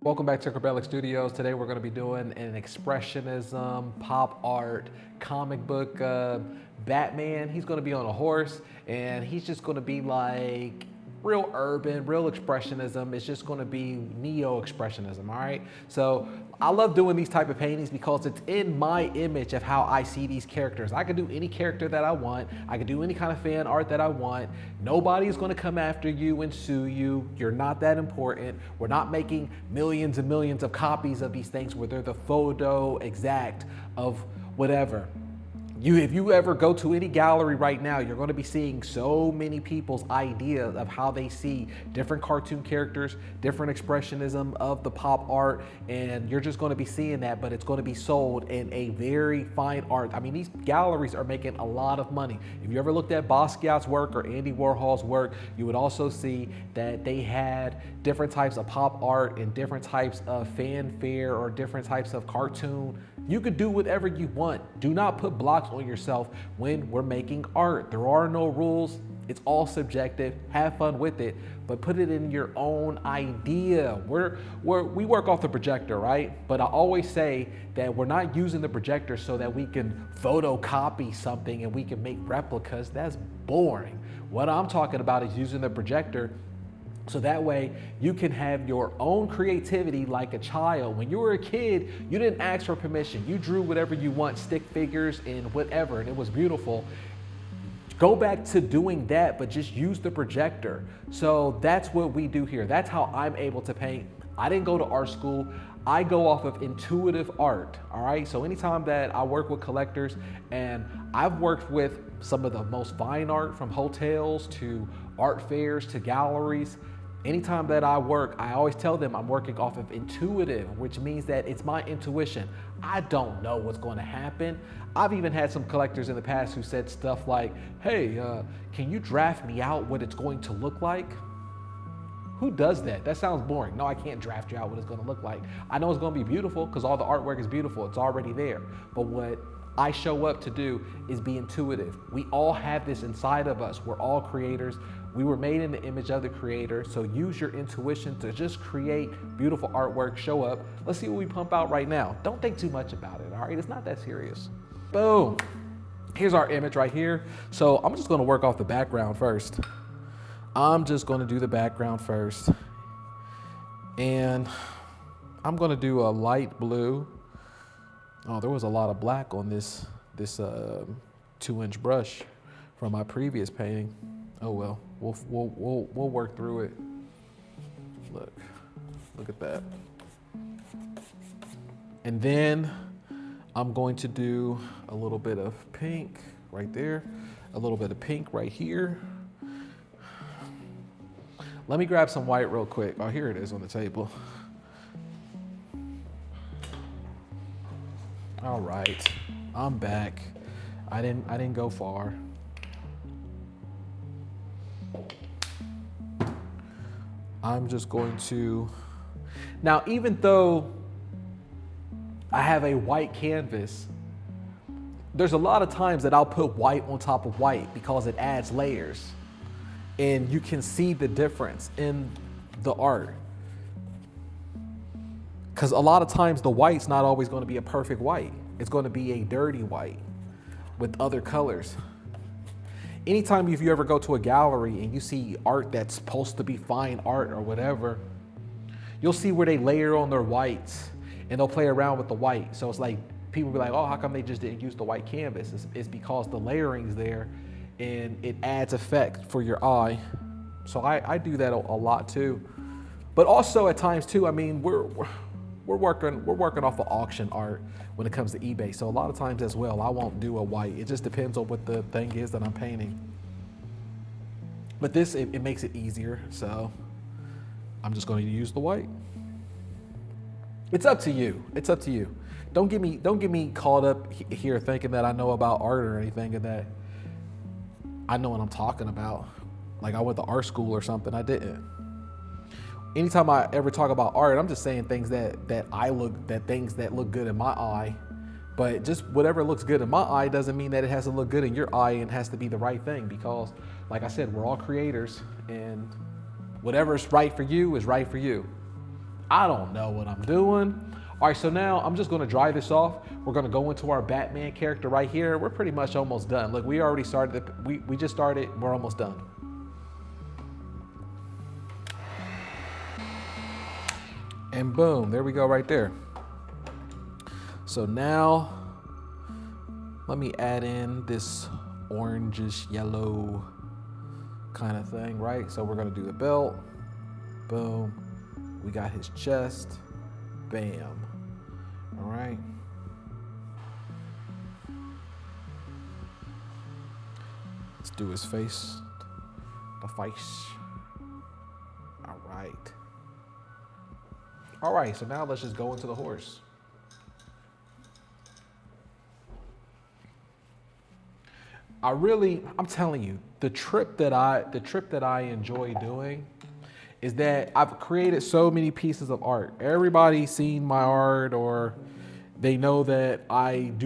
Welcome back to Corbellic Studios. Today we're going to be doing an expressionism, pop art, comic book Batman. He's going to be on a horse and he's just going to be like real urban, real expressionism. It's just going to be neo-expressionism, all right? So I love doing these type of paintings because it's in my image of how I see these characters. I can do any character that I want. I can do any kind of fan art that I want. Nobody's going to come after you and sue you. You're not that important. We're not making millions and millions of copies of these things where they're the photo exact of whatever. If you ever go to any gallery right now, you're going to be seeing so many people's ideas of how they see different cartoon characters, different expressionism of the pop art, and you're just going to be seeing that, but it's going to be sold in a very fine art. I mean, these galleries are making a lot of money. If you ever looked at Basquiat's work or Andy Warhol's work, you would also see that they had different types of pop art and different types of fanfare or different types of cartoon. You could do whatever you want. Do not put blocks on yourself when we're making art. There are no rules. It's all subjective. Have fun with it, but put it in your own idea. We work off the projector, right? But I always say that we're not using the projector so that we can photocopy something and we can make replicas. That's boring. What I'm talking about is using the projector so that way you can have your own creativity like a child. When you were a kid, you didn't ask for permission. You drew whatever you want, stick figures and whatever, and it was beautiful. Go back to doing that, but just use the projector. So that's what we do here. That's how I'm able to paint. I didn't go to art school. I go off of intuitive art, all right? So anytime that I work with collectors, and I've worked with some of the most fine art from hotels to art fairs to galleries, anytime that I work, I always tell them I'm working off of intuitive, which means that it's my intuition. I don't know what's going to happen. I've even had some collectors in the past who said stuff like, hey, can you draft me out what it's going to look like? Who does that? That sounds boring. No, I can't draft you out what it's going to look like. I know it's going to be beautiful because all the artwork is beautiful. It's already there. But what I show up to do is be intuitive. We all have this inside of us. We're all creators. We were made in the image of the creator. So use your intuition to just create beautiful artwork, show up. Let's see what we pump out right now. Don't think too much about it, all right? It's not that serious. Boom. Here's our image right here. So I'm just gonna work off the background first. I'm just gonna do the background first. And I'm gonna do a light blue. Oh, there was a lot of black on this 2-inch brush from my previous painting. Oh well, we'll work through it. Look at that. And then I'm going to do a little bit of pink right there, a little bit of pink right here. Let me grab some white real quick. Oh, here it is on the table. All right, I'm back. I didn't go far. I'm just going to, now even though I have a white canvas, there's a lot of times that I'll put white on top of white because it adds layers and you can see the difference in the art. Because a lot of times the white's not always going to be a perfect white. It's going to be a dirty white with other colors. Anytime if you ever go to a gallery and you see art that's supposed to be fine art or whatever, you'll see where they layer on their whites and they'll play around with the white. So it's like, people be like, oh, how come they just didn't use the white canvas? It's because the layering's there and it adds effect for your eye. So I do that a lot too. But also at times too, I mean, we're working off of auction art when it comes to eBay. So a lot of times as well, I won't do a white. It just depends on what the thing is that I'm painting. But this, it makes it easier. So I'm just going to use the white. It's up to you. It's up to you. Don't get me caught up here thinking that I know about art or anything and that I know what I'm talking about. Like I went to art school or something. I didn't. Anytime I ever talk about art, I'm just saying things things that look good in my eye. But just whatever looks good in my eye doesn't mean that it has to look good in your eye and has to be the right thing, because like I said, we're all creators and whatever's right for you is right for you. I don't know what I'm doing. All right, so now I'm just gonna dry this off. We're gonna go into our Batman character right here. We're pretty much almost done. Look, we already started, we just started, we're almost done. And boom, there we go right there. So now, let me add in this orangish yellow kind of thing, right? So we're gonna do the belt, boom. We got his chest, bam, all right. Let's do his face, the face, all right. All right, so now let's just go into the horse. I'm telling you, the trip that I enjoy doing is that I've created so many pieces of art. Everybody's seen my art, or they know that I've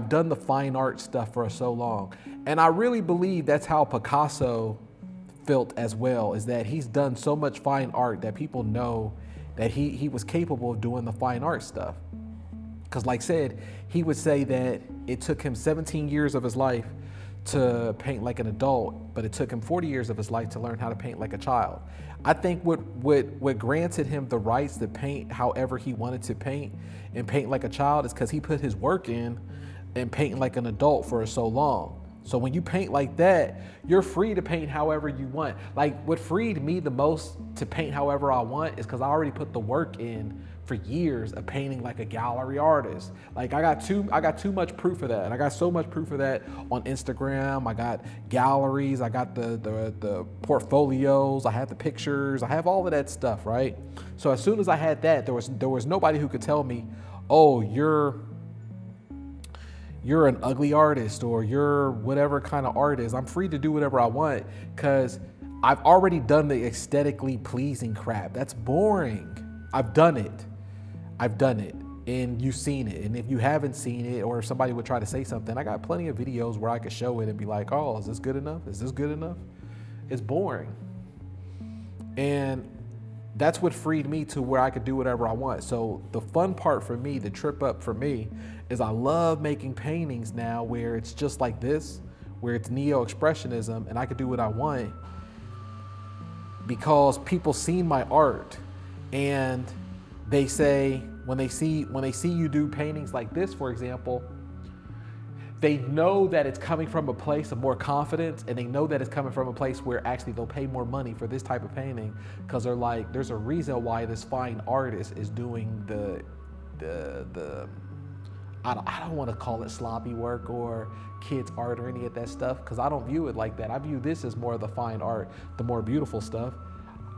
done the fine art stuff for so long. And I really believe that's how Picasso felt as well, is that he's done so much fine art that people know that he was capable of doing the fine art stuff. Because like I said, he would say that it took him 17 years of his life to paint like an adult, but it took him 40 years of his life to learn how to paint like a child. I think what granted him the rights to paint however he wanted to paint and paint like a child is because he put his work in and painting like an adult for so long. So when you paint like that, you're free to paint however you want. Like what freed me the most to paint however I want is because I already put the work in for years of painting like a gallery artist. Like I got too much proof of that. And I got so much proof of that on Instagram. I got galleries, I got the portfolios, I have the pictures, I have all of that stuff, right? So as soon as I had that, there was nobody who could tell me, oh, you're an ugly artist or you're whatever kind of artist. I'm free to do whatever I want because I've already done the aesthetically pleasing crap. That's boring. I've done it. And you've seen it. And if you haven't seen it, or if somebody would try to say something, I got plenty of videos where I could show it and be like, oh, is this good enough? Is this good enough? It's boring. And that's what freed me to where I could do whatever I want. So the fun part for me, the trip up for me, is I love making paintings now where it's just like this, where it's neo-expressionism and I could do what I want because people seen my art and they say, when they see you do paintings like this, for example, they know that it's coming from a place of more confidence, and they know that it's coming from a place where actually they'll pay more money for this type of painting because they're like, there's a reason why this fine artist is doing the I don't want to call it sloppy work or kids art or any of that stuff because I don't view it like that. I view this as more of the fine art, the more beautiful stuff.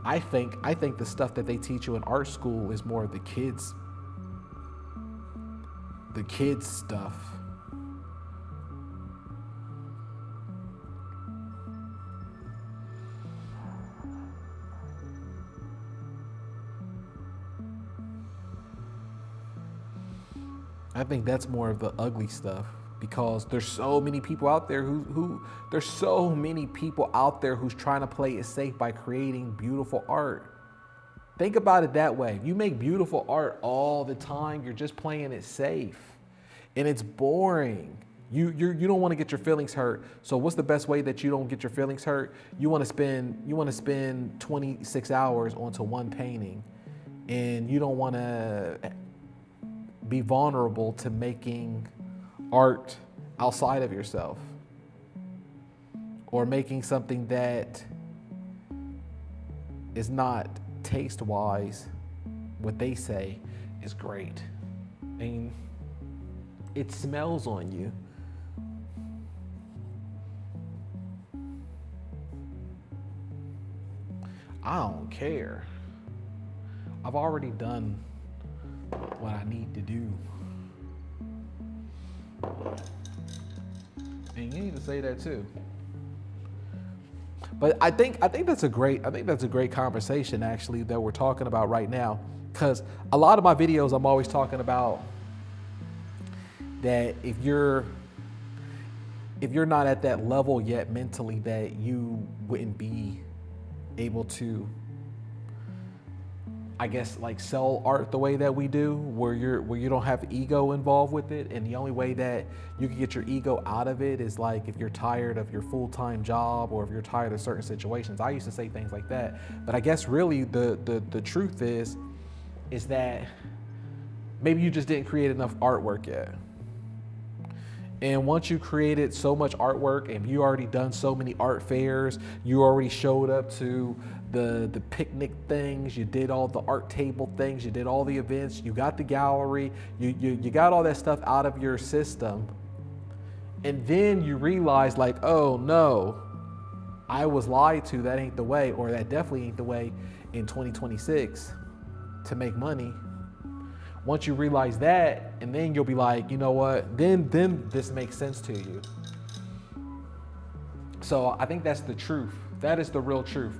I think the stuff that they teach you in art school is more of the kids stuff. I think that's more of the ugly stuff because there's so many people out there who's trying to play it safe by creating beautiful art. Think about it that way. If you make beautiful art all the time, you're just playing it safe. And it's boring. You don't want to get your feelings hurt. So what's the best way that you don't get your feelings hurt? You want to spend 26 hours onto one painting, and you don't want to be vulnerable to making art outside of yourself or making something that is not taste-wise what they say is great. I mean, it smells on you. I don't care. I've already done what I need to do. And you need to say that too. But I think that's a great conversation actually that we're talking about right now, because a lot of my videos I'm always talking about that if you're not at that level yet mentally that you wouldn't be able to I guess like sell art the way that we do, where you don't have ego involved with it, and the only way that you can get your ego out of it is like if you're tired of your full-time job or if you're tired of certain situations. I used to say things like that, but I guess really the truth is that maybe you just didn't create enough artwork yet. And once you created so much artwork and you already done so many art fairs, you already showed up to the picnic things, you did all the art table things, you did all the events, you got the gallery, you got all that stuff out of your system. And then you realize like, oh no, I was lied to, that ain't the way, or that definitely ain't the way in 2026 to make money. Once you realize that, and then you'll be like, you know what, then this makes sense to you. So I think that's the truth. That is the real truth.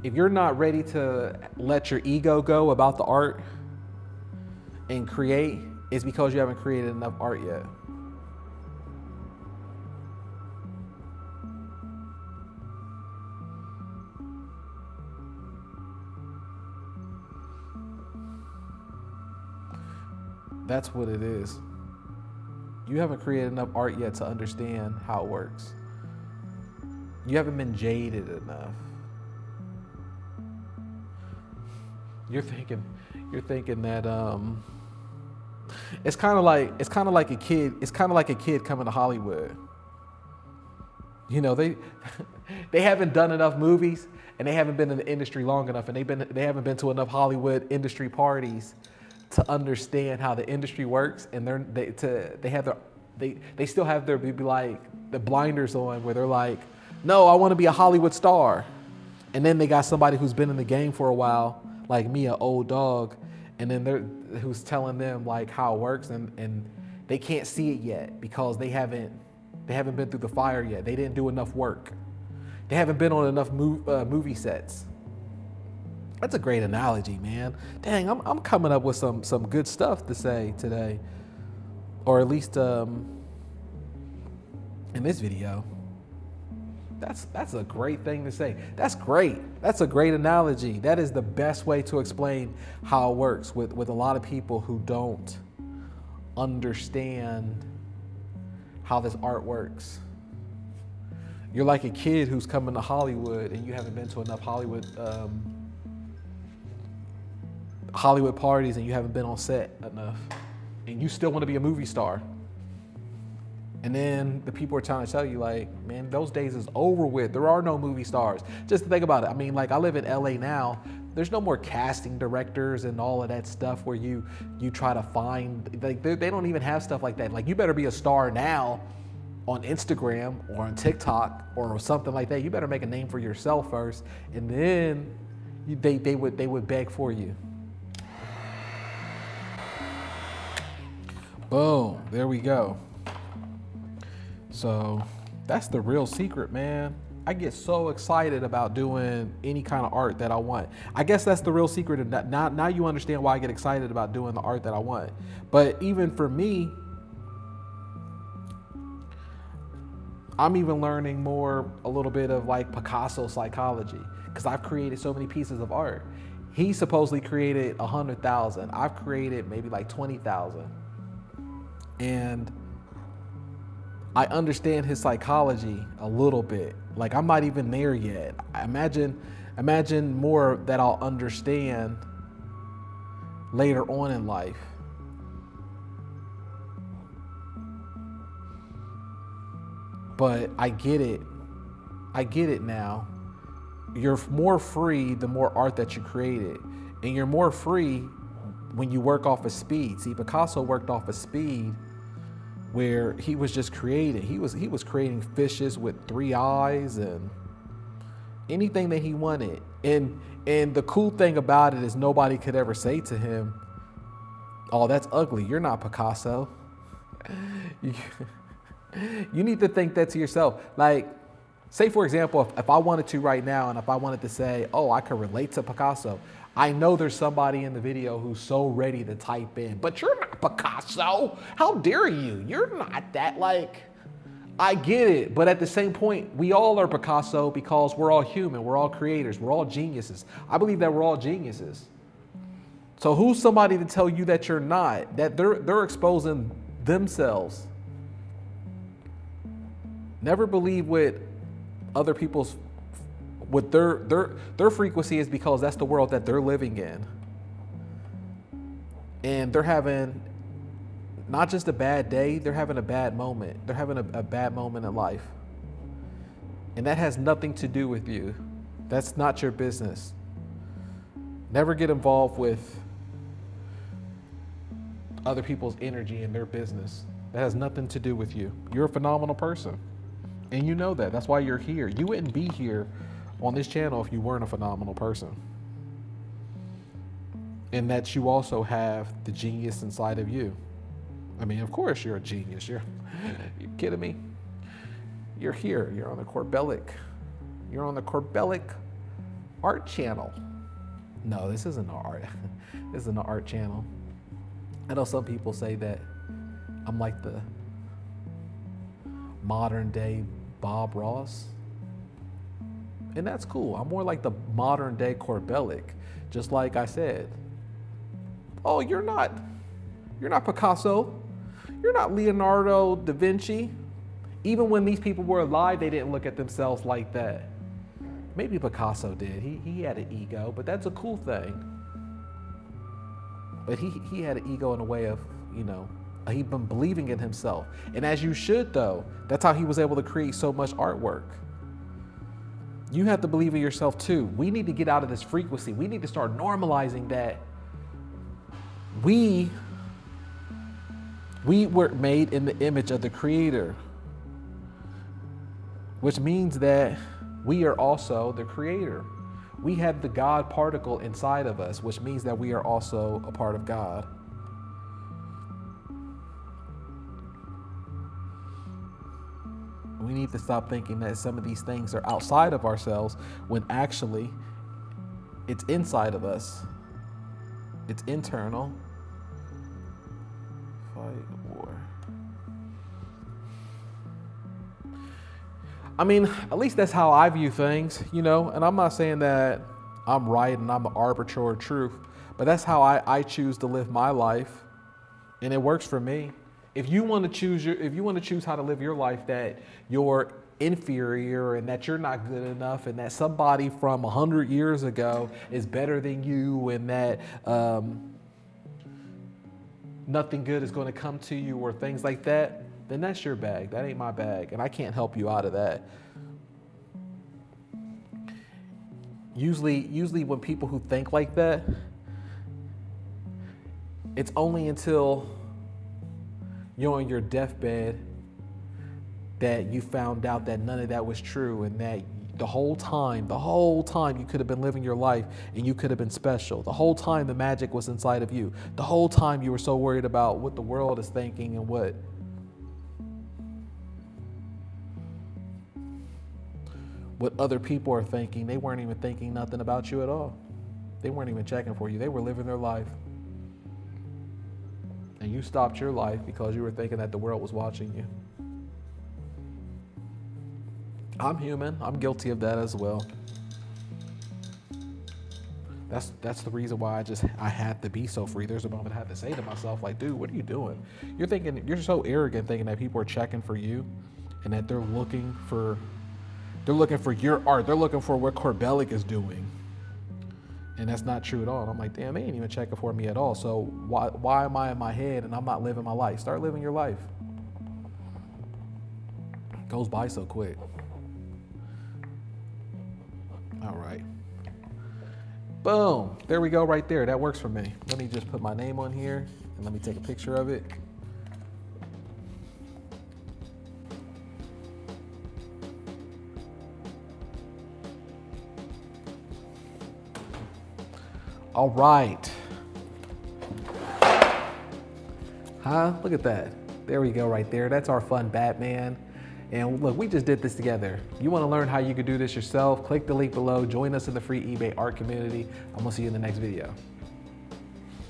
If you're not ready to let your ego go about the art and create, it's because you haven't created enough art yet. That's what it is. You haven't created enough art yet to understand how it works. You haven't been jaded enough. You're thinking that it's kind of like a kid coming to Hollywood. You know, they haven't done enough movies and they haven't been in the industry long enough, and they haven't been to enough Hollywood industry parties to understand how the industry works, and they still have their be like the blinders on, where they're like, no, I want to be a Hollywood star, and then they got somebody who's been in the game for a while, like me, an old dog, and then who's telling them like how it works, and they can't see it yet because they haven't been through the fire yet. They didn't do enough work. They haven't been on enough movie sets. That's a great analogy, man. Dang, I'm coming up with some good stuff to say today, or at least in this video. That's a great thing to say. That's great. That's a great analogy. That is the best way to explain how it works with a lot of people who don't understand how this art works. You're like a kid who's coming to Hollywood and you haven't been to enough Hollywood parties, and you haven't been on set enough, and you still want to be a movie star. And then the people are trying to tell you like, man, those days is over with. There are no movie stars. Just think about it. I mean, like I live in LA now. There's no more casting directors and all of that stuff where you try to find, like they don't even have stuff like that. Like you better be a star now on Instagram or on TikTok or something like that. You better make a name for yourself first, and then they would beg for you. Boom, there we go. So that's the real secret, man. I get so excited about doing any kind of art that I want. I guess that's the real secret of that. Now you understand why I get excited about doing the art that I want. But even for me, I'm even learning a little bit of like Picasso psychology, because I've created so many pieces of art. He supposedly created 100,000. I've created maybe like 20,000. And I understand his psychology a little bit. Like I'm not even there yet. Imagine more that I'll understand later on in life. But I get it. I get it now. You're more free the more art that you created. And you're more free when you work off of speed. See, Picasso worked off of speed, where he was just creating. He was creating fishes with 3 eyes and anything that he wanted. And the cool thing about it is nobody could ever say to him, oh, that's ugly. You're not Picasso. You need to think that to yourself. Like, say for example, if I wanted to right now, and if I wanted to say, oh, I could relate to Picasso, I know there's somebody in the video who's so ready to type in, but you're not Picasso. How dare you? You're not that. Like, I get it. But at the same point, we all are Picasso because we're all human. We're all creators. We're all geniuses. I believe that we're all geniuses. So who's somebody to tell you that you're not? That they're exposing themselves. Never believe what other people's what their frequency is, because that's the world that they're living in. And they're having not just a bad day, they're having a bad moment. They're having a bad moment in life. And that has nothing to do with you. That's not your business. Never get involved with other people's energy and their business. That has nothing to do with you. You're a phenomenal person. And you know that. That's why you're here. You wouldn't be here on this channel if you weren't a phenomenal person. And that you also have the genius inside of you. I mean, of course you're a genius. You're kidding me? You're here. You're on the Corbellic. You're on the Corbellic art channel. No, this isn't an art. This isn't an art channel. I know some people say that I'm like the modern day Bob Ross. And that's cool. I'm more like the modern day Corbellic. Just like I said. Oh, you're not Picasso. You're not Leonardo da Vinci. Even when these people were alive, they didn't look at themselves like that. Maybe Picasso did. He had an ego, but that's a cool thing. But he had an ego in a way of, he'd been believing in himself. And as you should, though, that's how he was able to create so much artwork. You have to believe in yourself, too. We need to get out of this frequency. We need to start normalizing that we were made in the image of the Creator, which means that we are also the Creator. We have the God particle inside of us, which means that we are also a part of God. We need to stop thinking that some of these things are outside of ourselves when actually it's inside of us. It's internal. Fight war. I mean, at least that's how I view things, and I'm not saying that I'm right and I'm an arbiter of truth, but that's how I choose to live my life, and it works for me. If you want to choose how to live your life, that you're inferior and that you're not good enough and that somebody from 100 years ago is better than you and that nothing good is going to come to you or things like that, then that's your bag. That ain't my bag, and I can't help you out of that. Usually when people who think like that, it's only until you're on your deathbed that you found out that none of that was true, and that the whole time you could have been living your life and you could have been special. The whole time the magic was inside of you. The whole time you were so worried about what the world is thinking and what other people are thinking. They weren't even thinking nothing about you at all. They weren't even checking for you. They were living their life. And you stopped your life because you were thinking that the world was watching you. I'm human. I'm guilty of that as well. That's the reason why I had to be so free. There's a moment I had to say to myself, like, dude, what are you doing? You're so arrogant thinking that people are checking for you and that they're looking for your art. They're looking for what Corbellic is doing. And that's not true at all. And I'm like, damn, they ain't even checking for me at all. So why am I in my head and I'm not living my life? Start living your life. It goes by so quick. All right. Boom. There we go right there. That works for me. Let me just put my name on here and let me take a picture of it. All right. Huh? Look at that. There we go right there. That's our fun Batman. And look, we just did this together. You want to learn how you can do this yourself? Click the link below. Join us in the free eBay art community. I'm going to see you in the next video.